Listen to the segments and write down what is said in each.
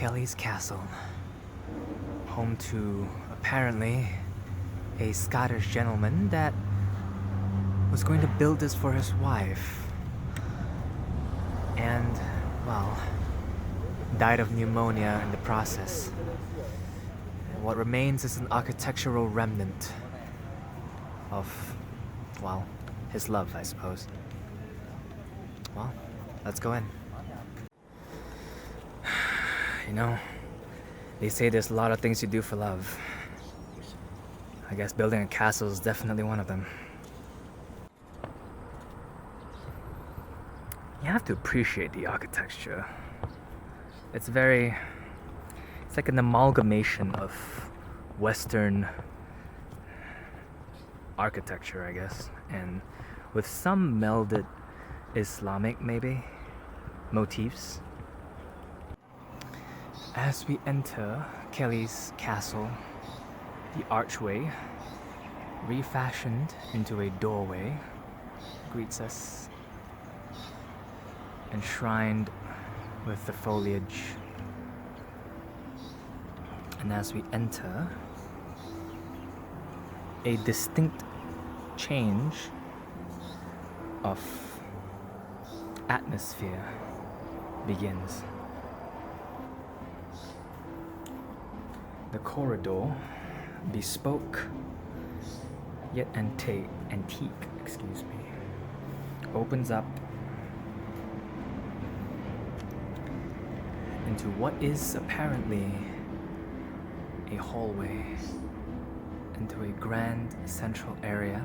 Kellie's castle, home to apparently a Scottish gentleman that was going to build this for his wife, and, well, died of pneumonia in the process. And what remains is an architectural remnant of, well, his love, I suppose. Well, let's go in. You know, they say there's a lot of things you do for love. I guess building a castle is definitely one of them. You have to appreciate the architecture. It's like an amalgamation of Western architecture, I guess, and with some melded Islamic, maybe, motifs. As we enter Kellie's castle, the archway, refashioned into a doorway, greets us, enshrined with the foliage. And as we enter, a distinct change of atmosphere begins. The corridor, bespoke yet antique, opens up into what is apparently a hallway into a grand central area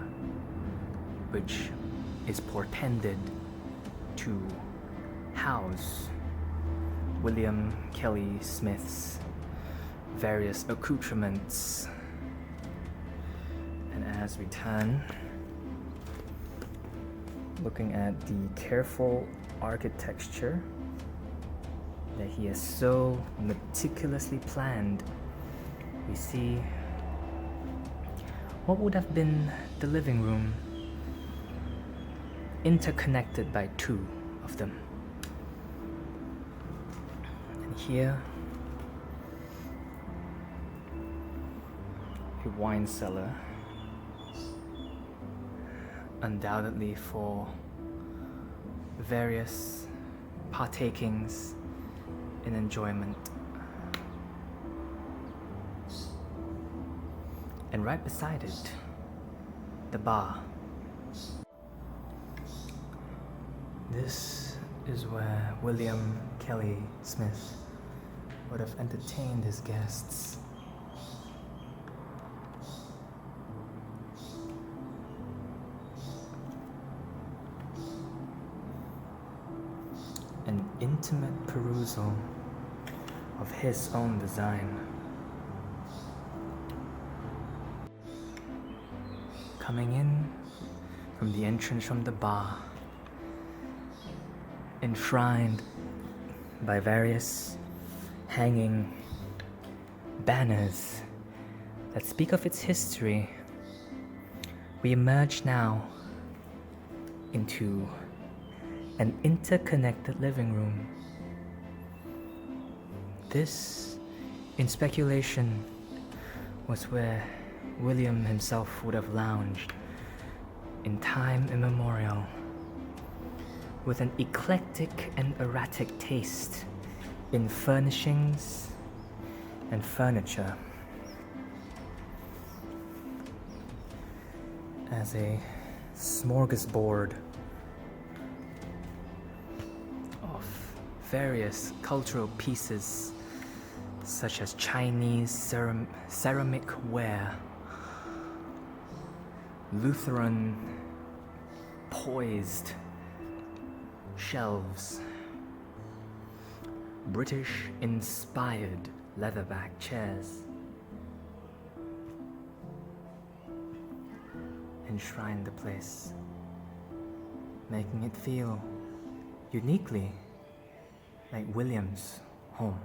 which is portended to house William Kellie Smith's various accoutrements. And as we turn, looking at the careful architecture that he has so meticulously planned, we see what would have been the living room, interconnected by two of them. And here, a wine cellar, undoubtedly for various partakings in enjoyment. And right beside it, the bar. This is where William Kellie Smith would have entertained his guests. An intimate perusal of his own design. Coming in from the entrance from the bar, enshrined by various hanging banners that speak of its history, we emerge now into an interconnected living room. This, in speculation, was where William himself would have lounged in time immemorial, with an eclectic and erratic taste in furnishings and furniture. As a smorgasbord of various cultural pieces, such as Chinese ceramic ware, Lutheran poised shelves, British-inspired leatherback chairs, enshrine the place, making it feel uniquely like William's home.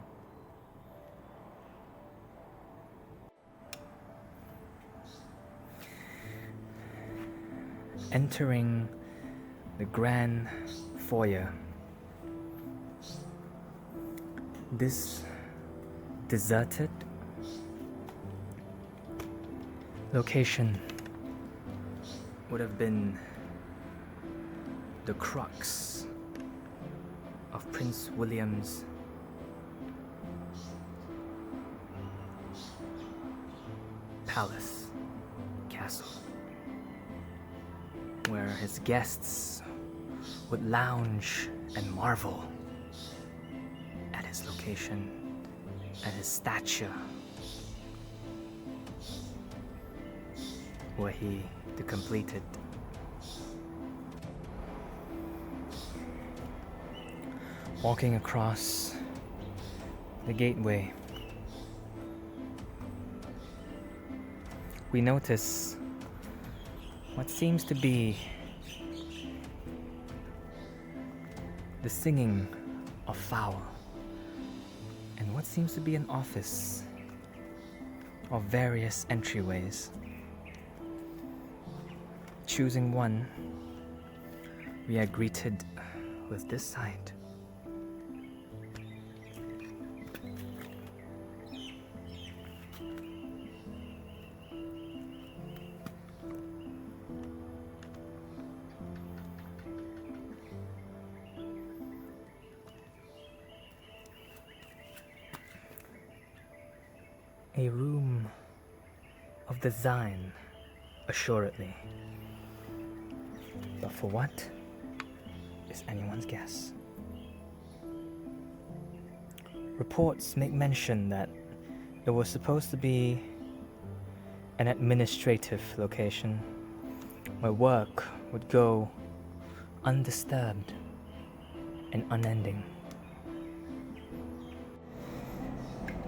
Entering the grand foyer, this deserted location would have been the crux of Prince William's palace, castle, where his guests would lounge and marvel at his location, at his stature, were he to complete it. Walking across the gateway, we notice what seems to be the singing of fowl and what seems to be an office of various entryways. Choosing one, we are greeted with this sight. A room of design, assuredly. But for what is anyone's guess? Reports make mention that it was supposed to be an administrative location where work would go undisturbed and unending.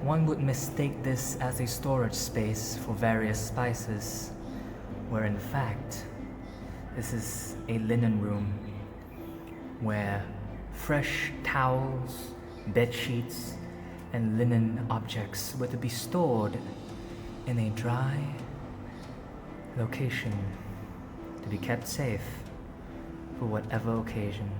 One would mistake this as a storage space for various spices, where in fact, this is a linen room where fresh towels, bed sheets, and linen objects were to be stored in a dry location to be kept safe for whatever occasion.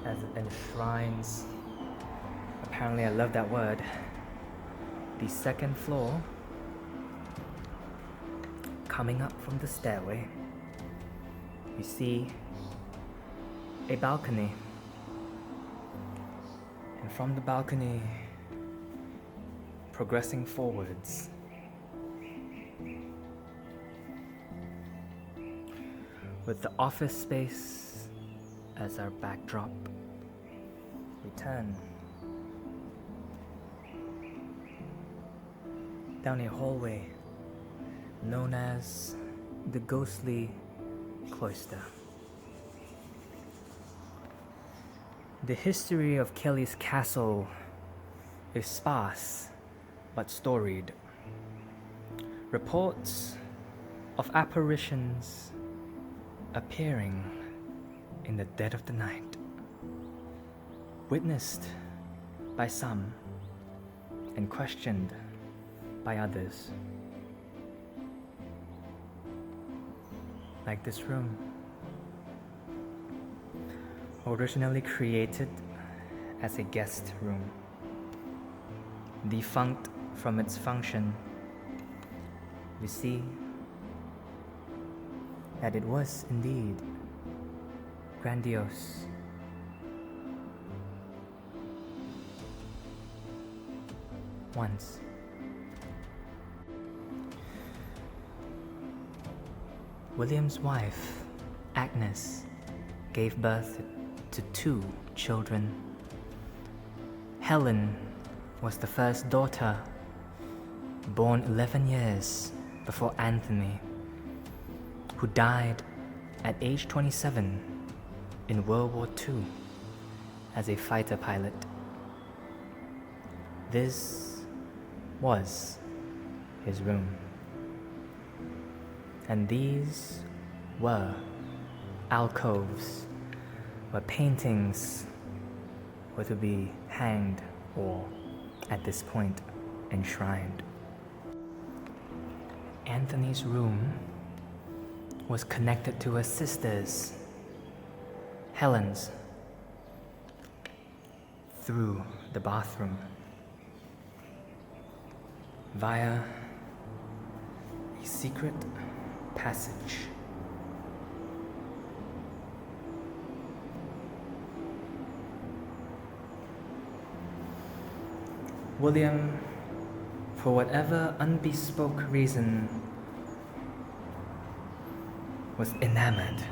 As it enshrines, apparently I love that word, the second floor. Coming up from the stairway, we see a balcony, and from the balcony, progressing forwards, with the office space as our backdrop, we turn down a hallway known as the Ghostly Cloister. The history of Kellie's castle is sparse but storied. Reports of apparitions appearing in the dead of the night, witnessed by some and questioned by others. Like this room, originally created as a guest room, defunct from its function, we see that it was indeed grandiose. Once. William's wife, Agnes, gave birth to 2 children. Helen was the first daughter, born 11 years before Anthony, who died at age 27 in World War II as a fighter pilot. This was his room. And these were alcoves where paintings were to be hanged or, at this point, enshrined. Anthony's room was connected to her sister's, Helen's, through the bathroom via a secret passage. William, for whatever unbespoke reason, was enamored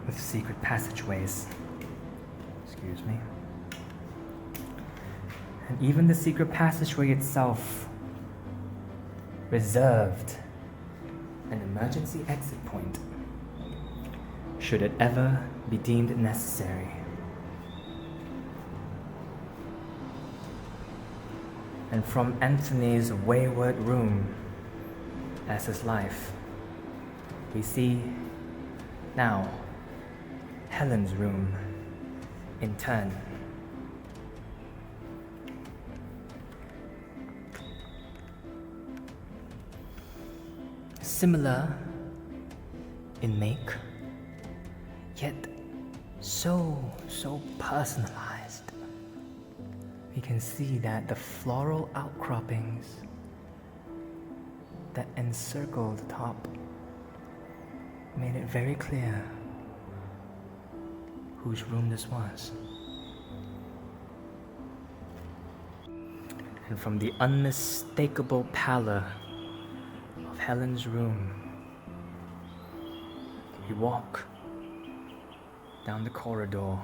with secret passageways. Excuse me. And even the secret passageway itself reserved an emergency exit point should it ever be deemed necessary. And from Anthony's wayward room as his life, we see now Helen's room in turn. Similar in make, yet so personalized. We can see that the floral outcroppings that encircle the top made it very clear whose room this was. And from the unmistakable pallor of Helen's room, we walk down the corridor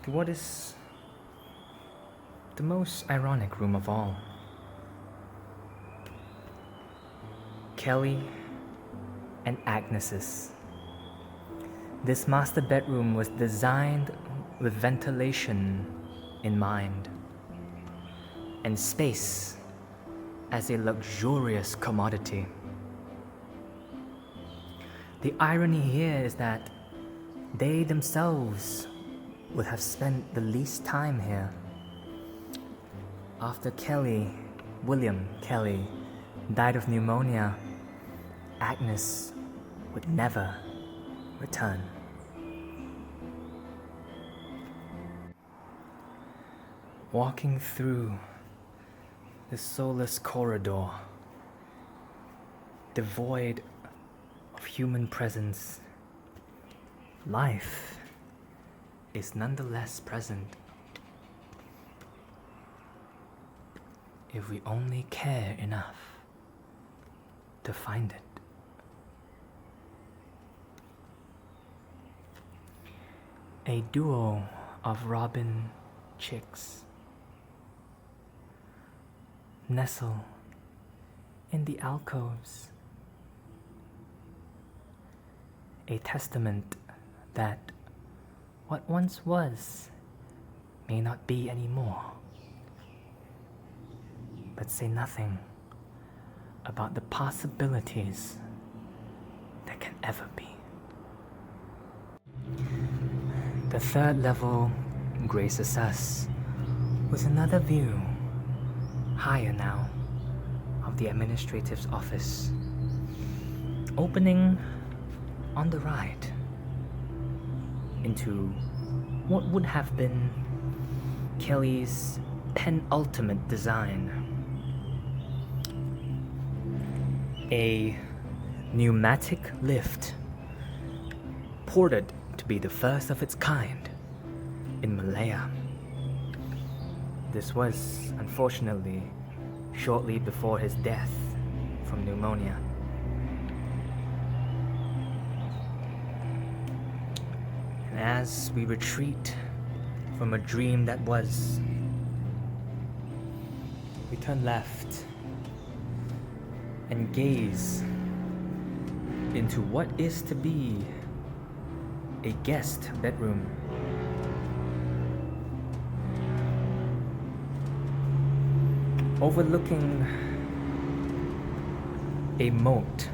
to what is the most ironic room of all. Kellie and Agnes's. This master bedroom was designed with ventilation in mind, and space as a luxurious commodity. The irony here is that they themselves would have spent the least time here. After William Kellie, died of pneumonia, Agnes would never return. Walking through the soulless corridor, devoid of human presence, life is nonetheless present if we only care enough to find it. A duo of robin chicks nestle in the alcoves, a testament that what once was may not be anymore, but say nothing about the possibilities that can ever be. The third level graces us with another view, higher now, of the administrative's office, opening on the right into what would have been Kellie's penultimate design. A pneumatic lift, ported to be the first of its kind in Malaya. This was, unfortunately, shortly before his death from pneumonia. And as we retreat from a dream that was, we turn left and gaze into what is to be a guest bedroom. Overlooking a moat.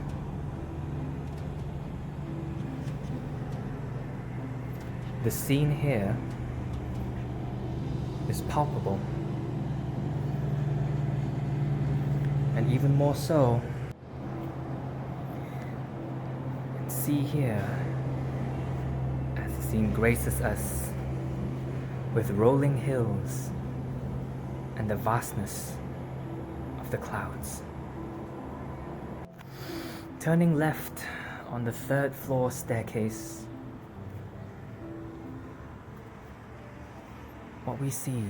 The scene here is palpable, and even more so, see here as the scene graces us with rolling hills and the vastness of the clouds. Turning left on the 3rd floor staircase, what we see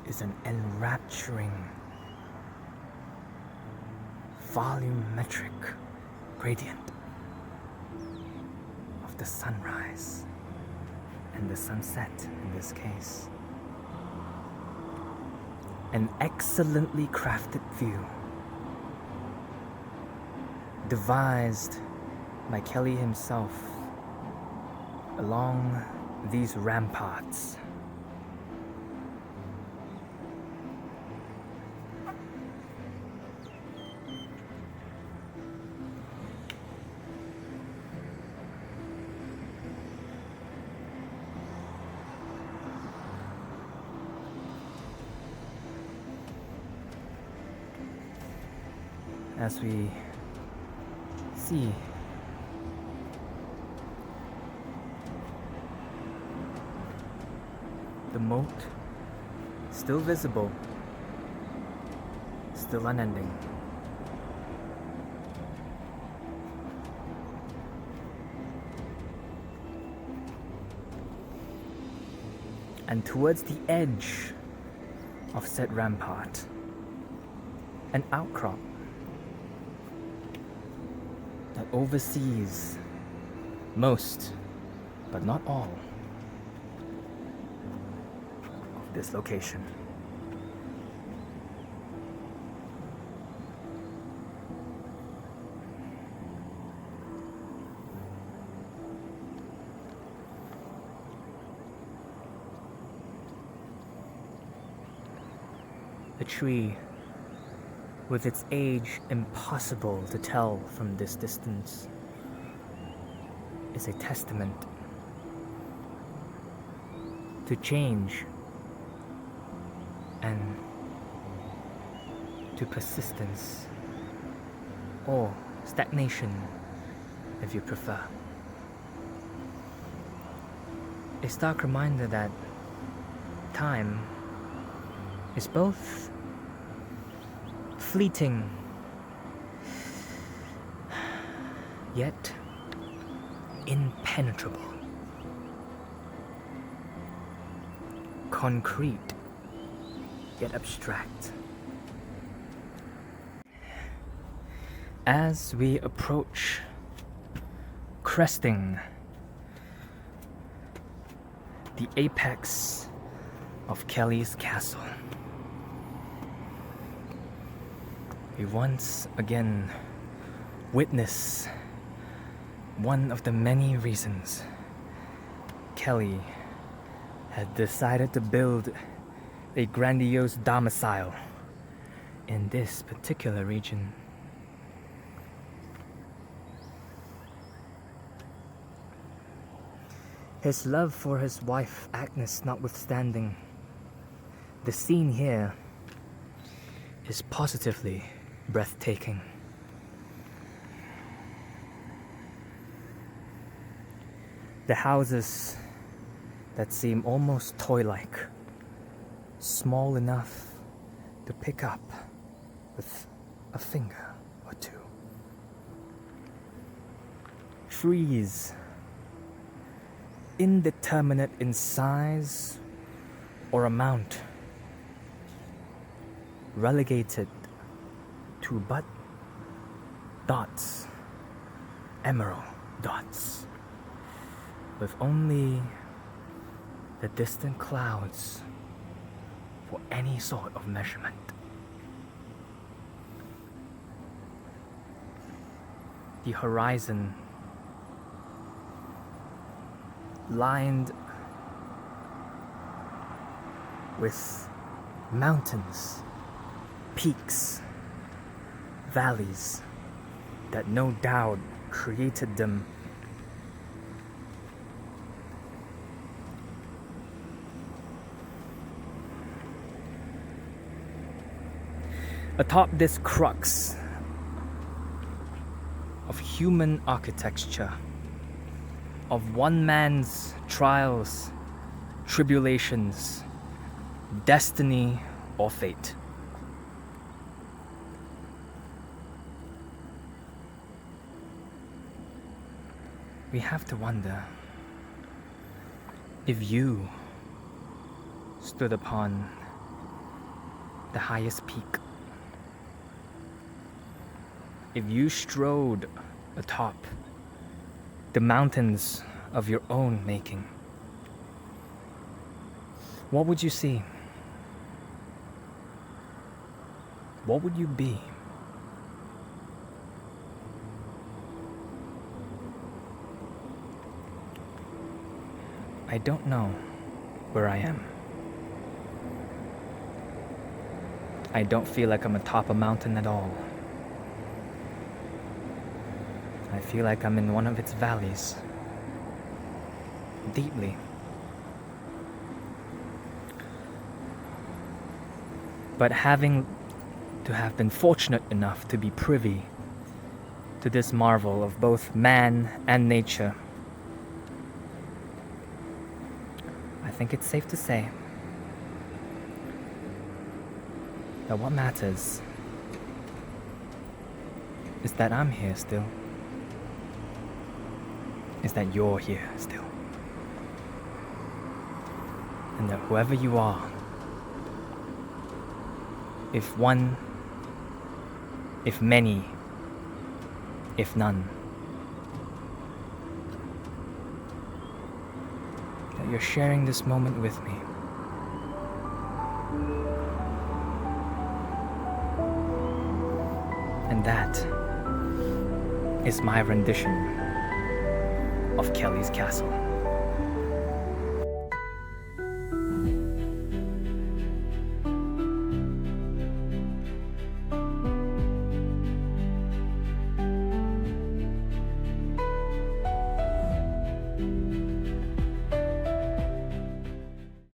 is an enrapturing, volumetric gradient of the sunrise and the sunset in this case. An excellently crafted view, devised by Kellie himself along these ramparts. As we see the moat still visible, still unending. And towards the edge of said rampart, an outcrop that oversees most, but not all, of this location. A tree with its age impossible to tell from this distance is a testament to change and to persistence, or stagnation if you prefer. A stark reminder that time is both fleeting yet impenetrable, concrete yet abstract. As we approach cresting the apex of Kellie's castle, we once again witness one of the many reasons Kellie had decided to build a grandiose domicile in this particular region. His love for his wife Agnes notwithstanding, the scene here is positively breathtaking. The houses that seem almost toy-like, small enough to pick up with a finger or two. Trees, indeterminate in size or amount, relegated to but dots, emerald dots, with only the distant clouds for any sort of measurement. The horizon lined with mountains, peaks, valleys that no doubt created them. Atop this crux of human architecture, of one man's trials, tribulations, destiny, or fate. We have to wonder if you stood upon the highest peak, if you strode atop the mountains of your own making, what would you see? What would you be? I don't know where I am. I don't feel like I'm atop a mountain at all. I feel like I'm in one of its valleys, deeply. But having to have been fortunate enough to be privy to this marvel of both man and nature, I think it's safe to say that what matters is that I'm here still, is that you're here still, and that whoever you are, if one, if many, if none, that you're sharing this moment with me. And that is my rendition of Kellie's Castle.